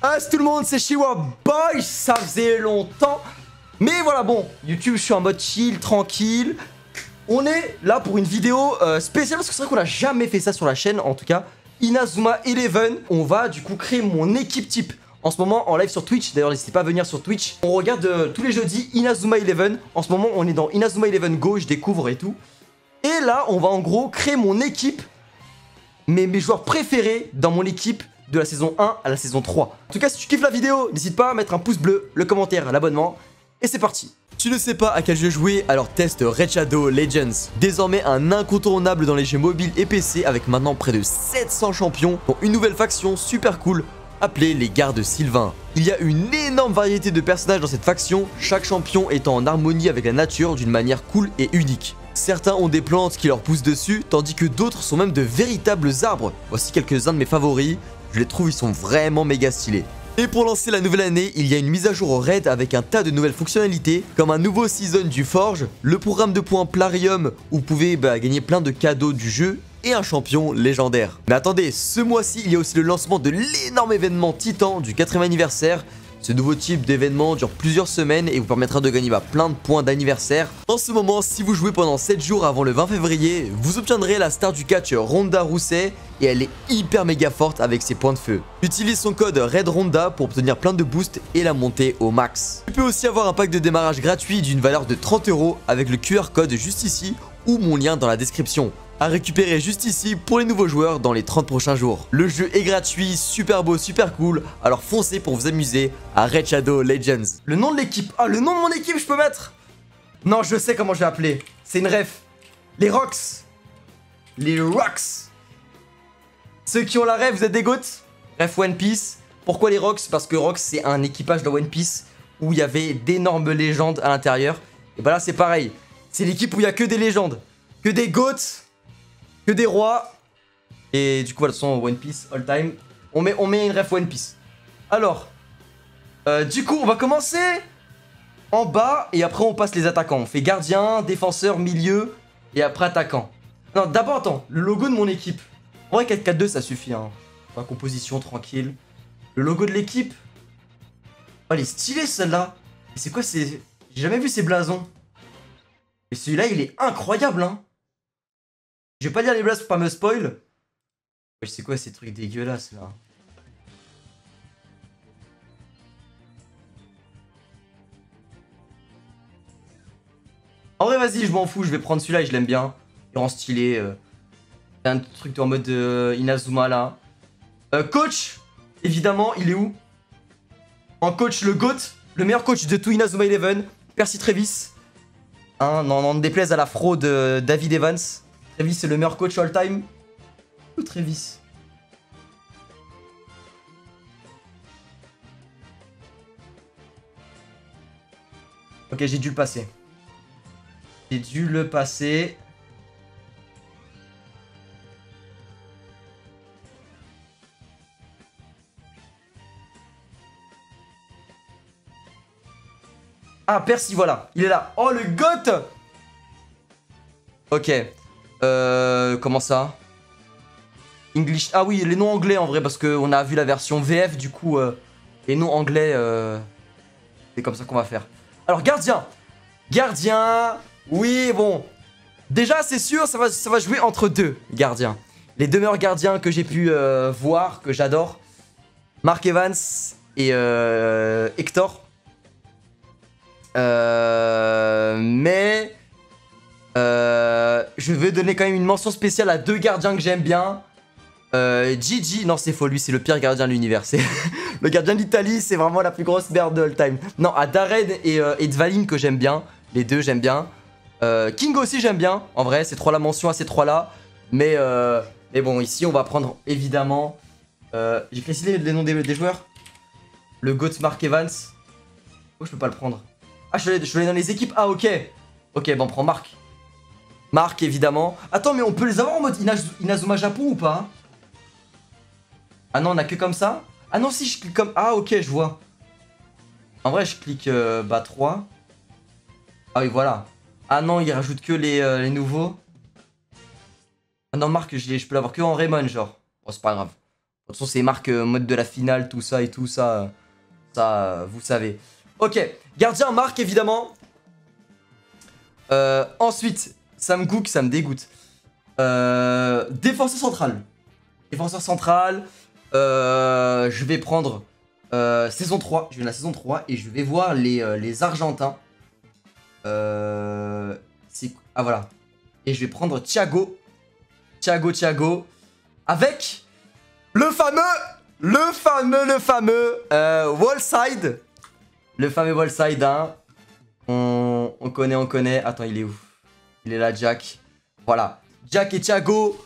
Ah, c'est tout le monde, c'est Chihuahua Boy, ça faisait longtemps. Mais voilà, bon, YouTube, je suis en mode chill, tranquille. On est là pour une vidéo spéciale, parce que c'est vrai qu'on n'a jamais fait ça sur la chaîne, en tout cas. Inazuma Eleven, on va du coup créer mon équipe type. En ce moment, en live sur Twitch, d'ailleurs n'hésitez pas à venir sur Twitch. On regarde tous les jeudis Inazuma Eleven. En ce moment, on est dans Inazuma Eleven Go, je découvre et tout. Et là, on va en gros créer mon équipe, mes joueurs préférés dans mon équipe de la saison 1 à la saison 3. En tout cas, si tu kiffes la vidéo, n'hésite pas à mettre un pouce bleu, le commentaire, l'abonnement. Et c'est parti. Tu ne sais pas à quel jeu jouer, alors teste Raid Shadow Legends. Désormais un incontournable dans les jeux mobiles et PC avec maintenant près de 700 champions, dont une nouvelle faction super cool appelée les Gardes Sylvains. Il y a une énorme variété de personnages dans cette faction, chaque champion étant en harmonie avec la nature d'une manière cool et unique. Certains ont des plantes qui leur poussent dessus, tandis que d'autres sont même de véritables arbres. Voici quelques-uns de mes favoris, je les trouve, ils sont vraiment méga stylés. Et pour lancer la nouvelle année, il y a une mise à jour au raid avec un tas de nouvelles fonctionnalités, comme un nouveau season du Forge, le programme de points Plarium où vous pouvez gagner plein de cadeaux du jeu, et un champion légendaire. Mais attendez, ce mois-ci, il y a aussi le lancement de l'énorme événement Titan du 4e anniversaire. Ce nouveau type d'événement dure plusieurs semaines et vous permettra de gagner plein de points d'anniversaire. En ce moment, si vous jouez pendant 7 jours avant le 20 février, vous obtiendrez la star du catch Ronda Rousey et elle est hyper méga forte avec ses points de feu. Utilise son code REDRONDA pour obtenir plein de boosts et la monter au max. Tu peux aussi avoir un pack de démarrage gratuit d'une valeur de 30 € avec le QR code juste ici ou mon lien dans la description. À récupérer juste ici pour les nouveaux joueurs dans les 30 prochains jours. Le jeu est gratuit, super beau, super cool, alors foncez pour vous amuser à Raid Shadow Legends. Le nom de l'équipe, ah le nom de mon équipe je peux mettre. Non je sais comment je vais appeler, c'est une ref. Les Rocks. Les Rocks. Ceux qui ont la ref, vous êtes des goats. Ref One Piece. Pourquoi les Rocks? Parce que Rocks c'est un équipage de One Piece où il y avait d'énormes légendes à l'intérieur. Et bah là c'est pareil, c'est l'équipe où il y a que des légendes, que des goats, que des rois. Et du coup, voilà, son One Piece all time. On met une ref One Piece. Alors, du coup, on va commencer en bas et après on passe les attaquants. On fait gardien, défenseur, milieu et après attaquant. Non, d'abord, attends, le logo de mon équipe. En vrai, 4-4-2, ça suffit. Hein. La composition tranquille. Le logo de l'équipe. Oh, elle est stylée celle-là. C'est quoi, c'est. J'ai jamais vu ces blasons. Et celui-là, il est incroyable, hein. Je vais pas lire les blasts pour pas me spoil. Je sais quoi ces trucs dégueulasses là. En vrai vas-y je m'en fous, je vais prendre celui-là et je l'aime bien. Il rend stylé. Un truc en mode Inazuma là. Coach, évidemment, il est où? En coach le GOAT, le meilleur coach de tout Inazuma Eleven, Percy Travis. Hein, non, déplaise à la fraude David Evans. Travis c'est le meilleur coach all time. Ou Travis? Ok, j'ai dû le passer. J'ai dû le passer. Ah, Percy, voilà. Il est là. Oh, le GOAT! Ok. Comment ça? English. Ah oui, les noms anglais en vrai, parce qu'on a vu la version VF, du coup, les noms anglais, c'est comme ça qu'on va faire. Alors, gardien. Gardien. Oui, bon. Déjà, c'est sûr, ça va jouer entre deux gardiens. Les deux meilleurs gardiens que j'ai pu voir, que j'adore. Mark Evans et Hector. Je vais donner quand même une mention spéciale à deux gardiens que j'aime bien. Gigi, non c'est faux, lui c'est le pire gardien de l'univers. Le gardien d'Italie, c'est vraiment la plus grosse merde de all time. Non, à Darren et Dvalin que j'aime bien. Les deux j'aime bien. King aussi j'aime bien. En vrai, c'est trop la mention à ces trois là. Mais bon, ici on va prendre évidemment. J'ai précisé les noms des joueurs. Le GOAT Mark Evans. Oh, je peux pas le prendre. Ah, je l'ai dans les équipes. Ah, ok. Ok, bon, on prend Mark. Mark, évidemment. Attends, mais on peut les avoir en mode Inazuma Japon ou pas? Ah non, on a que comme ça? Ah non, si, je clique comme... Ah, ok, je vois. En vrai, je clique 3. Ah oui, voilà. Ah non, il rajoute que les nouveaux. Ah non, Mark, je peux l'avoir que en Raymond, genre. Bon, c'est pas grave. toute façon, c'est marque mode de la finale, tout ça et tout ça. Ça, vous savez. Ok, gardien marque évidemment. Ensuite, Sam Cook, ça me dégoûte. Défenseur central. Défenseur central. Je vais prendre saison 3. Je vais la saison 3 et je vais voir les Argentins. Ah voilà. Et je vais prendre Thiago. Thiago. Avec le fameux Wallside. Le fameux Wallside, hein. On connaît. Attends, il est où? Il est là, Jack. Voilà. Jack et Thiago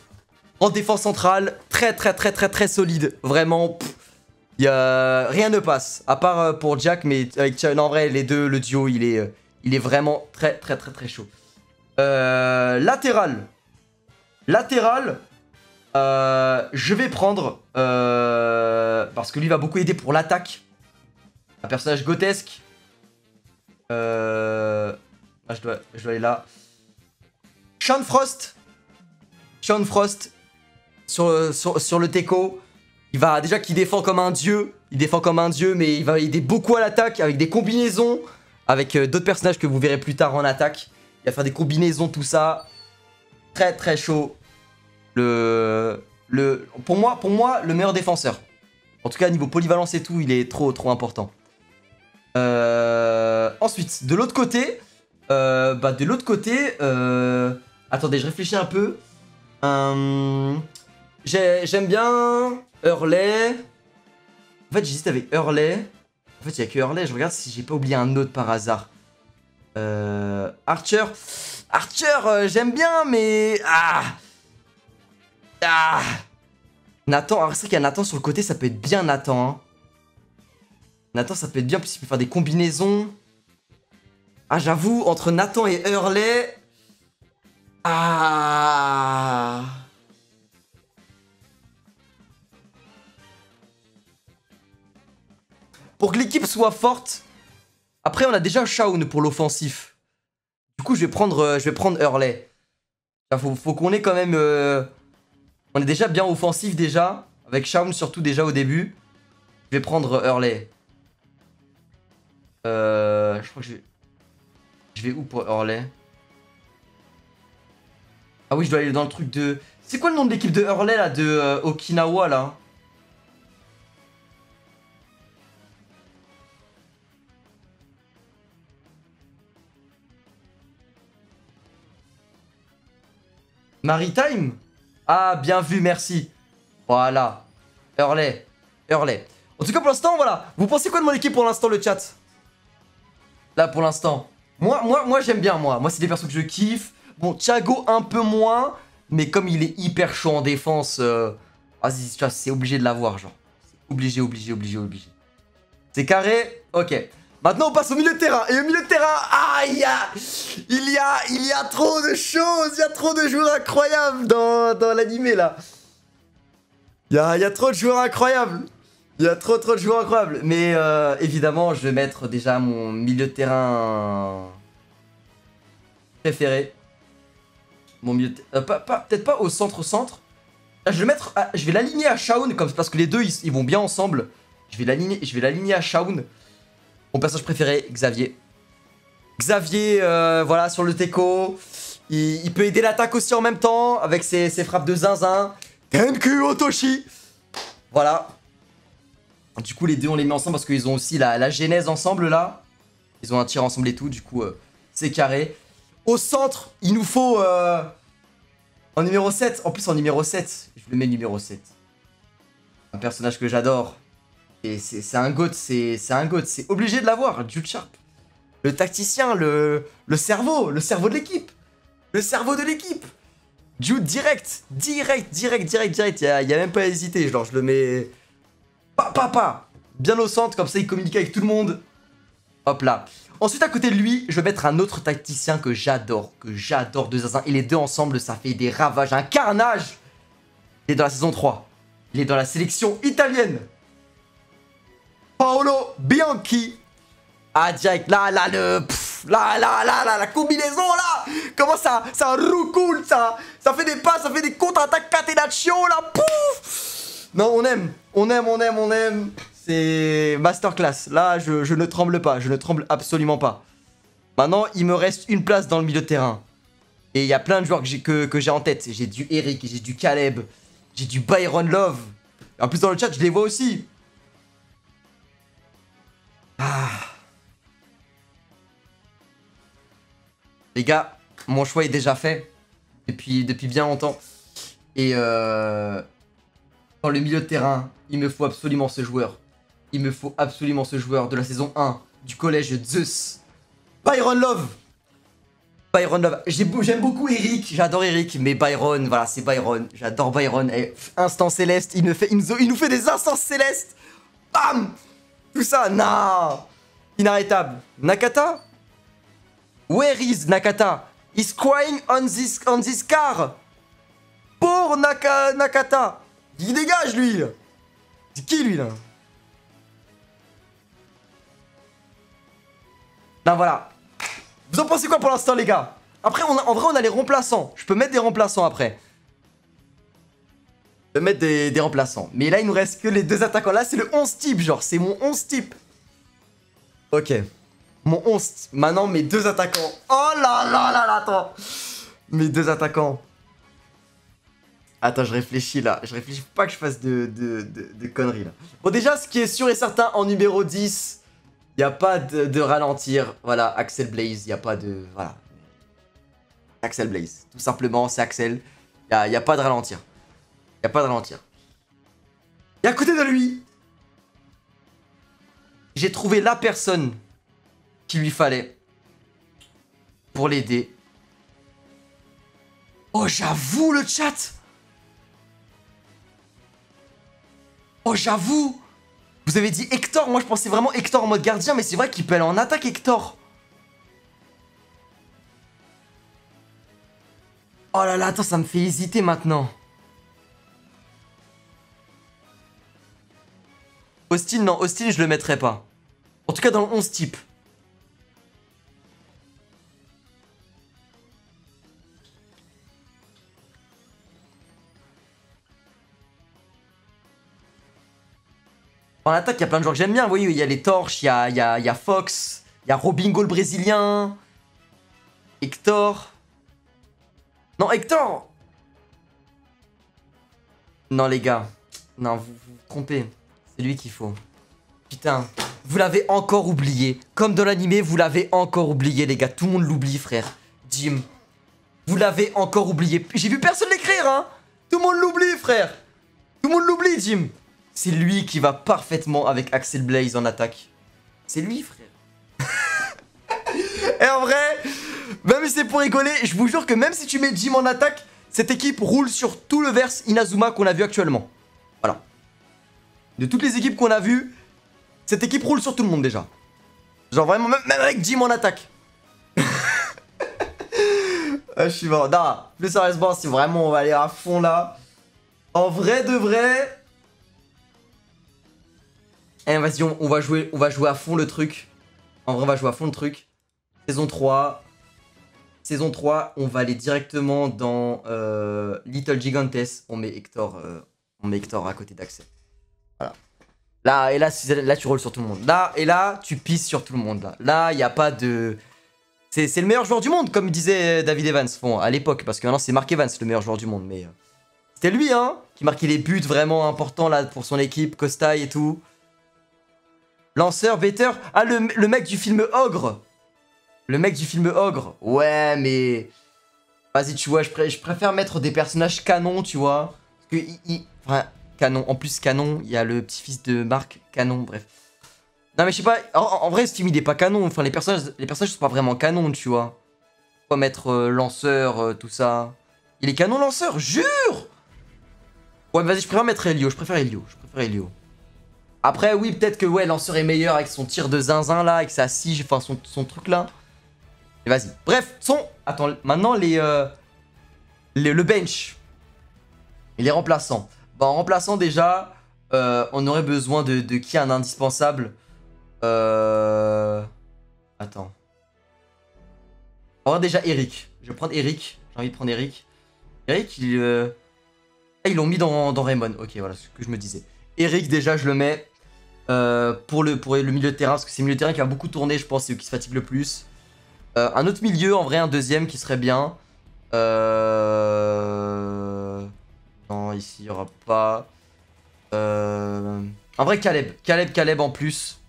en défense centrale. Très solide. Vraiment. Rien ne passe. À part pour Jack, mais avec Thiago. Non, en vrai, les deux, le duo, il est vraiment très chaud. Latéral. Je vais prendre. Parce que lui va beaucoup aider pour l'attaque. Un personnage grotesque. Je dois aller là. Sean Frost sur le Teco. Il va déjà qu'il défend comme un dieu. Mais il va aider beaucoup à l'attaque avec des combinaisons. Avec d'autres personnages que vous verrez plus tard en attaque. Il va faire des combinaisons, tout ça. Très chaud. Pour moi, le meilleur défenseur. En tout cas, niveau polyvalence et tout, il est trop important. Ensuite, de l'autre côté... attendez, je réfléchis un peu. J'aime bien Hurley. En fait, j'hésite avec Hurley. En fait, il n'y a que Hurley. Je regarde si j'ai pas oublié un autre par hasard. Archer, j'aime bien, mais... Nathan, alors c'est vrai qu'il y a Nathan sur le côté, ça peut être bien Nathan. Hein. Nathan, ça peut être bien, parce qu'il peut faire des combinaisons. J'avoue, entre Nathan et Hurley... Pour que l'équipe soit forte... Après, on a déjà Shaun pour l'offensif. Du coup, je vais prendre Hurley. Faut qu'on ait quand même... On est déjà bien offensif déjà. Avec Shaun surtout déjà au début. Je vais prendre Hurley. Je crois que je vais où pour Hurley? Ah oui, je dois aller dans le truc de... C'est quoi le nom de l'équipe de Hurley là? De Okinawa là? Maritime? Ah, bien vu, merci. Voilà. Hurley. En tout cas, pour l'instant, voilà. Vous pensez quoi de mon équipe pour l'instant, le chat? Là, pour l'instant. Moi j'aime bien, moi. Moi, c'est des persos que je kiffe. Bon, Thiago, un peu moins. Mais comme il est hyper chaud en défense, vas-y, c'est obligé de l'avoir, genre. Obligé. C'est carré? Ok. Maintenant, on passe au milieu de terrain. Et au milieu de terrain, il y a trop de choses. Il y a trop de joueurs incroyables dans l'animé, là. Il y a trop de joueurs incroyables. Il y a trop de joueurs incroyables. Mais évidemment, je vais mettre déjà mon milieu de terrain préféré. Mon milieu de peut-être pas au centre. Je vais l'aligner à Shaun, parce que les deux, ils vont bien ensemble. Je vais l'aligner à Shaun. Mon personnage préféré, Xavier. Voilà, sur le Teco. Il peut aider l'attaque aussi en même temps, avec ses frappes de zinzin. Tenku Otoshi. Voilà. Du coup, les deux, on les met ensemble parce qu'ils ont aussi la genèse ensemble, là. Ils ont un tir ensemble et tout, du coup, c'est carré. Au centre, il nous faut... en numéro 7. En plus, en numéro 7, je le mets numéro 7. Un personnage que j'adore. Et c'est un GOAT, c'est obligé de l'avoir, Jude Sharp. Le tacticien, le cerveau de l'équipe. Jude direct. Il y a même pas à hésiter, genre je le mets... Bien au centre, comme ça il communique avec tout le monde. Hop là. Ensuite, à côté de lui, je vais mettre un autre tacticien que j'adore de Zazin. Et les deux ensemble, ça fait des ravages, un carnage. Il est dans la saison 3. Il est dans la sélection italienne. Paolo Bianchi. Direct, là, la combinaison, là. Comment ça roucoule, ça fait des passes, ça fait des contre-attaques catenaccio, là. Pouf. Non, on aime. On aime, on aime, on aime. C'est masterclass. Là, je ne tremble pas. Je ne tremble absolument pas. Maintenant, il me reste une place dans le milieu de terrain. Et il y a plein de joueurs que j'ai en tête. J'ai du Eric, j'ai du Caleb, j'ai du Byron Love. En plus, dans le chat, je les vois aussi. Ah. Les gars, mon choix est déjà fait. Depuis bien longtemps. Et dans le milieu de terrain, il me faut absolument ce joueur. Il me faut absolument ce joueur de la saison 1 du collège Zeus. Byron Love. Byron Love. J'aime beaucoup Eric. J'adore Eric. Mais Byron, voilà, c'est Byron. J'adore Byron. Et instant céleste. Il nous fait des instants célestes. Bam. Tout ça. Non. Inarrêtable. Nakata. Where is Nakata? He's crying on this car. Pour Nakata. Il dégage, lui. C'est qui, lui, là? Non, voilà. Vous en pensez quoi pour l'instant, les gars? Après, en vrai, on a les remplaçants. Je peux mettre des remplaçants après. Je peux mettre des remplaçants. Mais là, il nous reste que les deux attaquants. Là, c'est le 11 type, genre. C'est mon 11 type. Ok. Mon 11. Maintenant, mes deux attaquants. Oh là là là là, attends. Mes deux attaquants. Attends, je réfléchis là. Je réfléchis. Faut pas que je fasse de conneries là. Bon, déjà, ce qui est sûr et certain, en numéro 10, il n'y a pas de ralentir. Voilà, Axel Blaze. Il n'y a pas de... Voilà. Axel Blaze. Tout simplement, c'est Axel. Il n'y a pas de ralentir. Il n'y a pas de ralentir. Et à côté de lui, j'ai trouvé la personne qu'il lui fallait pour l'aider. Oh, j'avoue le chat. Oh, j'avoue. Vous avez dit Hector. Moi, je pensais vraiment Hector en mode gardien, mais c'est vrai qu'il peut aller en attaque, Hector. Oh là là, attends, ça me fait hésiter maintenant. Austin, non, Austin, je le mettrai pas. En tout cas, dans le 11 type. En attaque, il y a plein de joueurs que j'aime bien. Vous voyez, il y a les Torches, il y a Fox, il y a Robinho le brésilien, Hector. Non, Hector. Non, les gars. Non, vous vous trompez. C'est lui qu'il faut. Putain, vous l'avez encore oublié. Comme dans l'animé, vous l'avez encore oublié, les gars. Tout le monde l'oublie, frère. Jim. Vous l'avez encore oublié. J'ai vu personne l'écrire, hein. Tout le monde l'oublie, frère. Tout le monde l'oublie, Jim. C'est lui qui va parfaitement avec Axel Blaze en attaque. C'est lui, frère. Et en vrai, même si c'est pour rigoler, je vous jure que même si tu mets Jim en attaque, cette équipe roule sur tout le verse Inazuma qu'on a vu actuellement. Voilà. De toutes les équipes qu'on a vues, cette équipe roule sur tout le monde déjà. Genre vraiment, même avec Jim en attaque. Je suis mort. Non, plus sérieusement, si vraiment on va aller à fond là. En vrai de vrai... Eh, vas-y, on va jouer à fond le truc. En vrai, on va jouer à fond le truc. Saison 3. Saison 3, on va aller directement dans Little Gigantes. On met Hector à côté d'Axel. Voilà. Là, et là, tu roules sur tout le monde. Là, et là, tu pisses sur tout le monde. Là, il n'y a pas de... C'est le meilleur joueur du monde, comme disait David Evans. Bon, à l'époque, parce que maintenant, c'est Mark Evans, le meilleur joueur du monde. Mais c'était lui, hein, qui marquait les buts vraiment importants là pour son équipe, Costa et tout. Lanceur, better. Ah, le mec du film Ogre. Le mec du film Ogre. Ouais, mais... Vas-y, tu vois, je préfère mettre des personnages canons, tu vois. Parce que... Enfin, canon. En plus, canon, il y a le petit-fils de Marc Canon, bref. Non, mais je sais pas. En vrai, ce film, il est pas canon. Enfin, les personnages sont pas vraiment canons, tu vois. Pourquoi mettre lanceur, tout ça. Il est canon lanceur, jure. Ouais, vas-y, je préfère mettre Elio. Je préfère Elio. Après, oui, peut-être que ouais, lanceur est meilleur avec son tir de zinzin là, avec sa sige, enfin son truc là. Et vas-y. Bref, attends, maintenant le bench. Et les remplaçants. Bon, en remplaçant déjà, on aurait besoin de qui un indispensable. Attends. On va voir déjà Eric. Je vais prendre Eric. J'ai envie de prendre Eric. Eric, il... Ah, ils l'ont mis dans Raymond. Ok, voilà ce que je me disais. Eric, déjà, je le mets pour le milieu de terrain, parce que c'est le milieu de terrain qui va beaucoup tourner, je pense, c'est eux qui se fatigue le plus. Un autre milieu, en vrai, un deuxième qui serait bien. Non, ici, il n'y aura pas. En vrai, Caleb. Caleb en plus.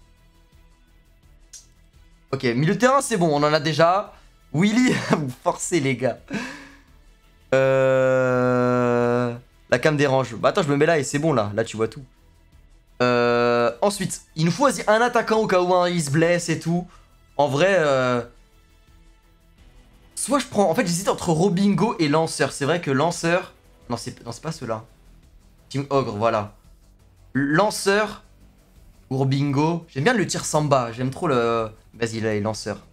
Ok, milieu de terrain, c'est bon, on en a déjà. Willy, vous forcez, les gars. La cam dérange. Bah attends, je me mets là et c'est bon, là. Là, tu vois tout. Ensuite, il nous faut aussi un attaquant au cas où il se blesse et tout. En vrai, soit je prends... En fait, j'hésite entre Robingo et Lanceur. C'est vrai que Lanceur... Non, c'est pas ceux-là. Team Ogre, voilà. Lanceur ou Robingo. J'aime bien le tir Samba. J'aime trop le... Vas-y, là, Lanceur.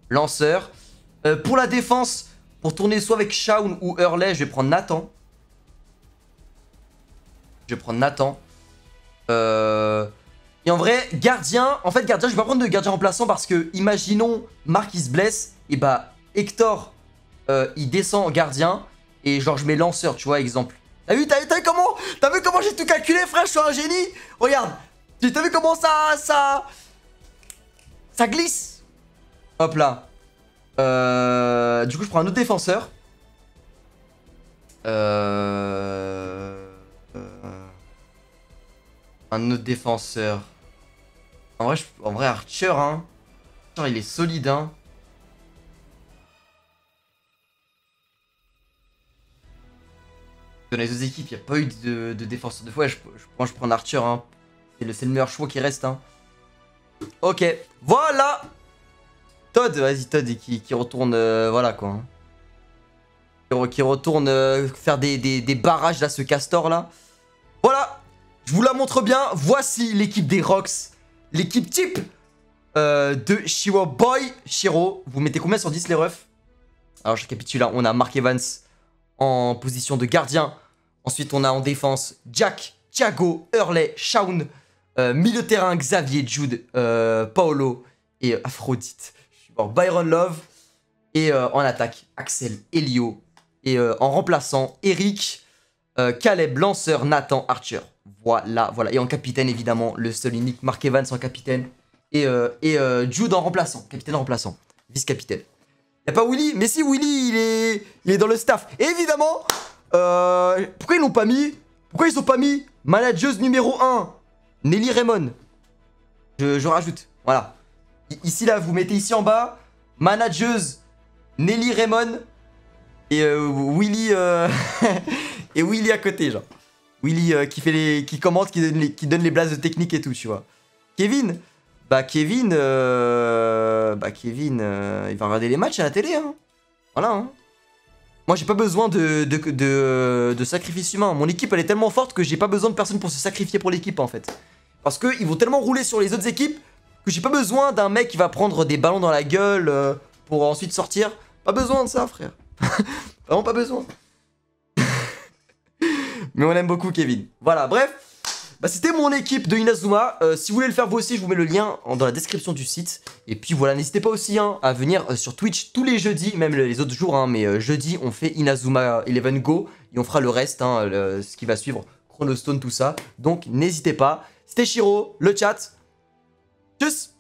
Lanceur. Pour la défense, pour tourner soit avec Shaun ou Hurley, je vais prendre Nathan. Je vais prendre Nathan. Et en vrai, gardien... En fait, gardien, je vais pas prendre de gardien remplaçant parce que, imaginons, Marc, il se blesse. Et bah, Hector, il descend en gardien. Et genre, je mets lanceur, tu vois, exemple. T'as vu comment j'ai tout calculé, frère? Je suis un génie. Regarde. T'as vu comment ça glisse? Hop là. Du coup, je prends un autre défenseur. Un autre défenseur. En vrai, Archer, hein. Archer, il est solide, hein. Dans les autres équipes, il n'y a pas eu de défenseur de fois. Je prends Archer, hein. C'est le meilleur choix qui reste, hein. Ok, voilà. Todd, vas-y, Todd, qui retourne, voilà, quoi. Hein. Qui retourne faire des barrages, là, ce castor, là. Voilà. Je vous la montre bien. Voici l'équipe des Rocks. L'équipe type de Shiro Boy. Shiro, vous mettez combien sur 10 les refs? Alors je récapitule là. On a Mark Evans en position de gardien. Ensuite on a en défense Jack, Thiago, Hurley, Shaun. Milieu de terrain Xavier, Jude, Paolo et Aphrodite. Byron Love. Et en attaque Axel, Elio. Et en remplaçant Eric, Caleb, Lanceur, Nathan, Archer. Voilà. Et en capitaine, évidemment, le seul unique Mark Evans en capitaine. Et Jude en remplaçant. Capitaine remplaçant. Vice-capitaine. Y'a pas Willy? Mais si, Willy, il est dans le staff. Et évidemment, pourquoi ils l'ont pas mis? Pourquoi ils ont pas mis manageuse numéro 1 Nelly Raymond? Je rajoute. Voilà. Ici, là, vous mettez ici en bas. Manageuse Nelly Raymond. Et Willy... et Willy à côté, genre. Willy qui commente, qui donne les blases de technique et tout, tu vois. Kevin, il va regarder les matchs à la télé, hein. Voilà, hein. Moi, j'ai pas besoin de sacrifice humain. Mon équipe, elle est tellement forte que j'ai pas besoin de personne pour se sacrifier pour l'équipe, en fait. Parce qu'ils vont tellement rouler sur les autres équipes que j'ai pas besoin d'un mec qui va prendre des ballons dans la gueule pour ensuite sortir. Pas besoin de ça, frère. Vraiment pas besoin. Mais on aime beaucoup Kevin. Voilà, bref. C'était mon équipe de Inazuma. Si vous voulez le faire vous aussi, je vous mets le lien dans la description du site. Et puis voilà, n'hésitez pas aussi à venir sur Twitch tous les jeudis, même les autres jours. Hein, mais jeudi, on fait Inazuma 11 Go. Et on fera le reste, hein, ce qui va suivre, Chronostone, tout ça. Donc n'hésitez pas. C'était Shiro, le chat. Tchuss.